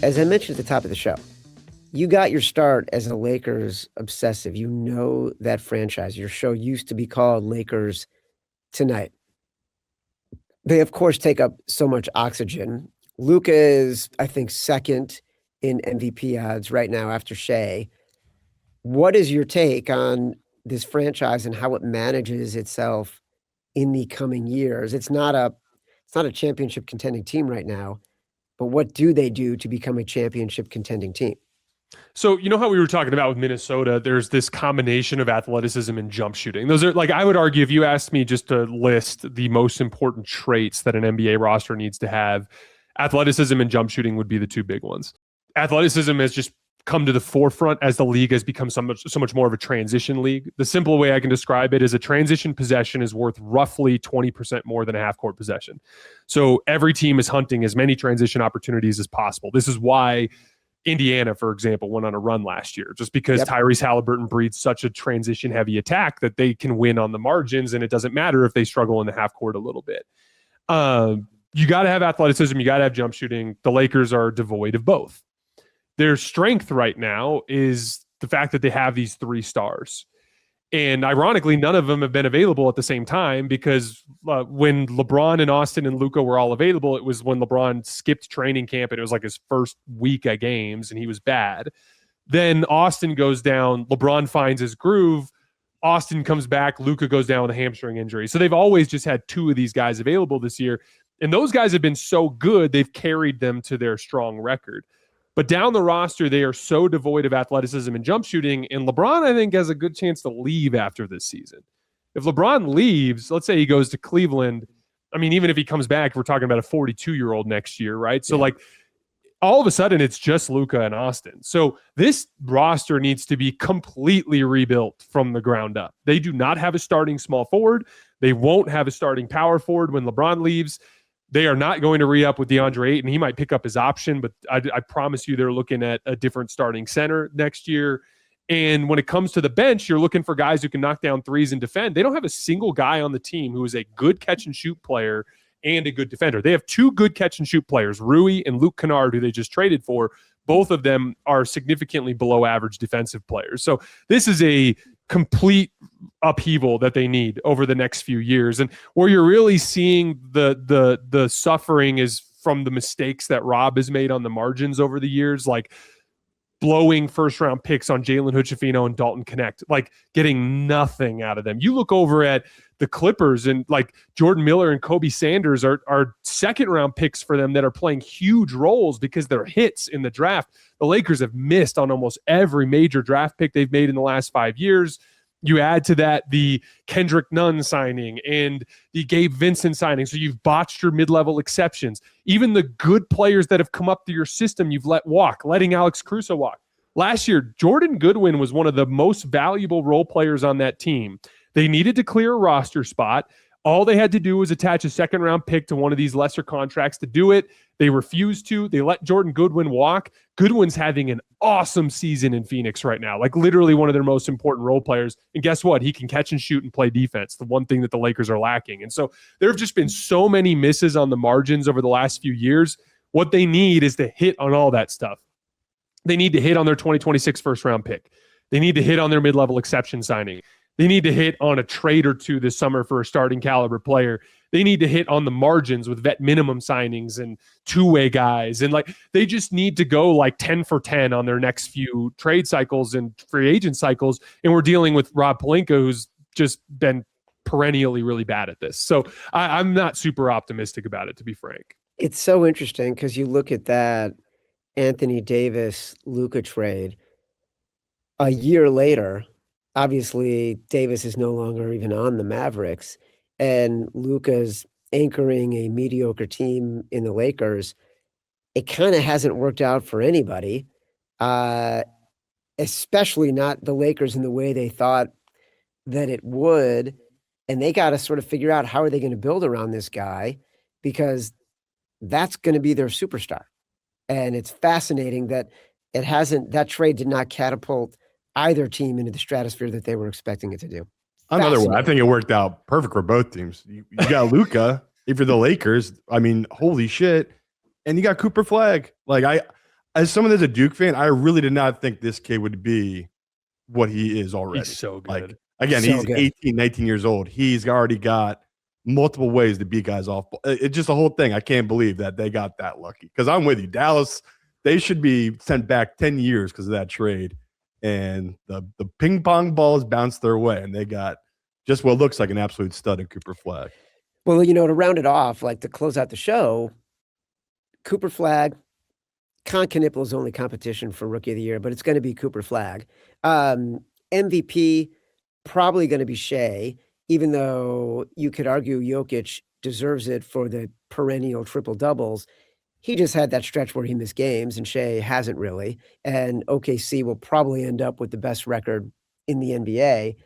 As I mentioned at the top of the show, you got your start as a Lakers obsessive. You know that franchise. Your show used to be called Lakers Tonight. They, of course, take up so much oxygen. Luka is, I think, second in MVP odds right now after Shea. What is your take on this franchise and how it manages itself in the coming years? It's not a championship contending team right now, but what do they do to become a championship contending team? So, you know how we were talking about with Minnesota, there's this combination of athleticism and jump shooting. Those are, like, I would argue, if you asked me just to list the most important traits that an NBA roster needs to have, athleticism and jump shooting would be the two big ones. Athleticism has just come to the forefront as the league has become so much more of a transition league. The simple way I can describe it is a transition possession is worth roughly 20% more than a half-court possession. So every team is hunting as many transition opportunities as possible. This is why Indiana, for example, went on a run last year, just because Tyrese Halliburton breeds such a transition-heavy attack that they can win on the margins, and it doesn't matter if they struggle in the half court a little bit. You got to have athleticism. You got to have jump shooting. The Lakers are devoid of both. Their strength right now is the fact that they have these three stars. And ironically, none of them have been available at the same time, because when LeBron and Austin and Luka were all available, it was when LeBron skipped training camp and it was like his first week of games and he was bad. Then Austin goes down, LeBron finds his groove, Austin comes back, Luka goes down with a hamstring injury. So they've always just had two of these guys available this year. And those guys have been so good, they've carried them to their strong record. But down the roster, they are so devoid of athleticism and jump shooting. And LeBron, I think, has a good chance to leave after this season. If LeBron leaves, let's say he goes to Cleveland, I mean, even if he comes back, we're talking about a 42-year-old next year, right? So, like, all of a sudden, it's just Luka and Austin. So this roster needs to be completely rebuilt from the ground up. They do not have a starting small forward. They won't have a starting power forward when LeBron leaves. They are not going to re-up with DeAndre Ayton. He might pick up his option, but I promise you they're looking at a different starting center next year. And when it comes to the bench, you're looking for guys who can knock down threes and defend. They don't have a single guy on the team who is a good catch-and-shoot player and a good defender. They have two good catch-and-shoot players, Rui and Luke Kennard, who they just traded for. Both of them are significantly below average defensive players. So this is a complete upheaval that they need over the next few years. And where you're really seeing the suffering is from the mistakes that Rob has made on the margins over the years, like blowing first-round picks on Jalen Hood-Schifino and Dalton Knecht, like getting nothing out of them. You look over at the Clippers, and like Jordan Miller and Kobe Sanders are second-round picks for them that are playing huge roles because they're hits in the draft. The Lakers have missed on almost every major draft pick they've made in the last 5 years. You add to that the Kendrick Nunn signing and the Gabe Vincent signing. So you've botched your mid-level exceptions. Even the good players that have come up through your system, you've let walk, letting Alex Caruso walk. Last year, Jordan Goodwin was one of the most valuable role players on that team. They needed to clear a roster spot. All they had to do was attach a second-round pick to one of these lesser contracts to do it. They refused to. They let Jordan Goodwin walk. Goodwin's having an awesome season in Phoenix right now, like literally one of their most important role players. And guess what? He can catch and shoot and play defense, the one thing that the Lakers are lacking. And so there have just been so many misses on the margins over the last few years. What they need is to hit on all that stuff. They need to hit on their 2026 first-round pick. They need to hit on their mid-level exception signing. They need to hit on a trade or two this summer for a starting caliber player. They need to hit on the margins with vet minimum signings and two-way guys. And like, they just need to go like 10 for 10 on their next few trade cycles and free agent cycles. And we're dealing with Rob Pelinka, who's just been perennially really bad at this. So I'm not super optimistic about it, to be frank. It's so interesting because you look at that Anthony Davis-Luka trade a year later. Obviously, Davis is no longer even on the Mavericks, and Luka's anchoring a mediocre team in the Lakers. It kind of hasn't worked out for anybody, especially not the Lakers in the way they thought that it would. And they got to sort of figure out how are they going to build around this guy, because that's going to be their superstar. And it's fascinating that that trade did not catapult either team into the stratosphere that they were expecting it to do. Another one. I think it worked out perfect for both teams. You got Luka. If you're the Lakers, I mean, holy shit. And you got Cooper Flag. Like, as someone that's a Duke fan, I really did not think this kid would be what he is already. He's so Like, good. again, So he's good. 18, 19 years old. He's already got multiple ways to beat guys off. It's just a whole thing. I can't believe that they got that lucky. Because I'm with you. Dallas, they should be sent back 10 years because of that trade. And the ping pong balls bounced their way, and they got just what looks like an absolute stud in Cooper Flag. Well, you know, to round it off, like to close out the show, Cooper Flag, Con Knippel's only competition for Rookie of the Year, but it's going to be Cooper Flag. MVP, probably going to be Shea, even though you could argue Jokic deserves it for the perennial triple doubles. He just had that stretch where he missed games, and Shea hasn't really. And OKC will probably end up with the best record in the NBA.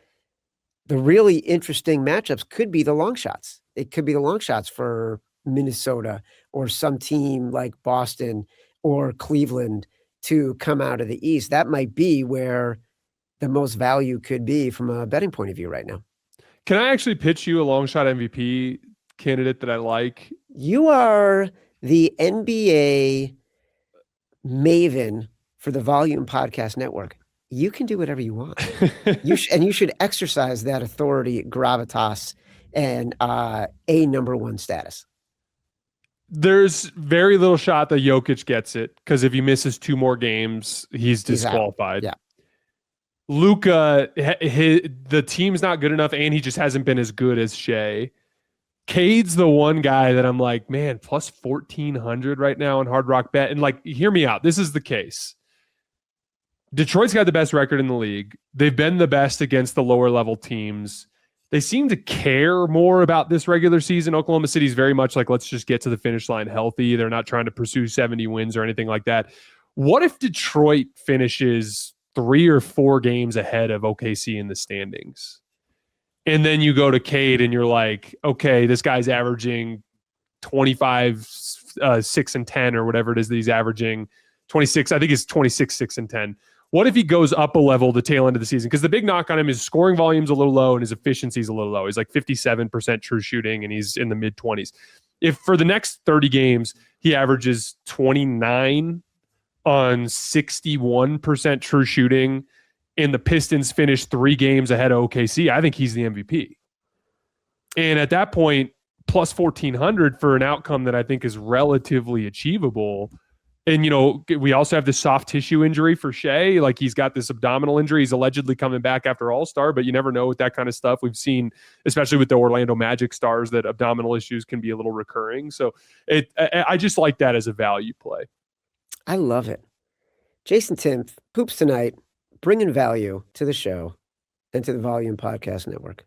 The really interesting matchups could be the long shots. It could be the long shots for Minnesota or some team like Boston or Cleveland to come out of the East. That might be where the most value could be from a betting point of view right now. Can I actually pitch you a long shot MVP candidate that I like? You are the NBA maven for the Volume Podcast Network. You can do whatever you want. You should exercise that authority, gravitas, and a number one status. There's very little shot that Jokic gets it because if he misses 2 more games, he's disqualified. Yeah. Luka, the team's not good enough, and he just hasn't been as good as Shea. Cade's the one guy that I'm like, man, plus 1,400 right now on Hard Rock Bet. And like, hear me out. This is the case. Detroit's got the best record in the league. They've been the best against the lower level teams. They seem to care more about this regular season. Oklahoma City's very much like, let's just get to the finish line healthy. They're not trying to pursue 70 wins or anything like that. What if Detroit finishes 3 or 4 games ahead of OKC in the standings? And then you go to Cade and you're like, okay, this guy's averaging 25, 6 and 10 or whatever it is that he's averaging. 26, I think it's 26, 6 and 10. What if he goes up a level the tail end of the season? Because the big knock on him is scoring volume's a little low and his efficiency's a little low. He's like 57% true shooting and he's in the mid 20s. If for the next 30 games, he averages 29 on 61% true shooting and the Pistons finish 3 games ahead of OKC, I think he's the MVP. And at that point, plus 1,400 for an outcome that I think is relatively achievable. And, you know, we also have this soft tissue injury for Shea. Like he's got this abdominal injury. He's allegedly coming back after All-Star, but you never know with that kind of stuff. We've seen, especially with the Orlando Magic stars, that abdominal issues can be a little recurring. So I just like that as a value play. I love it. Jason Timpf, Poops Tonight, bringing value to the show and to the Volume Podcast Network.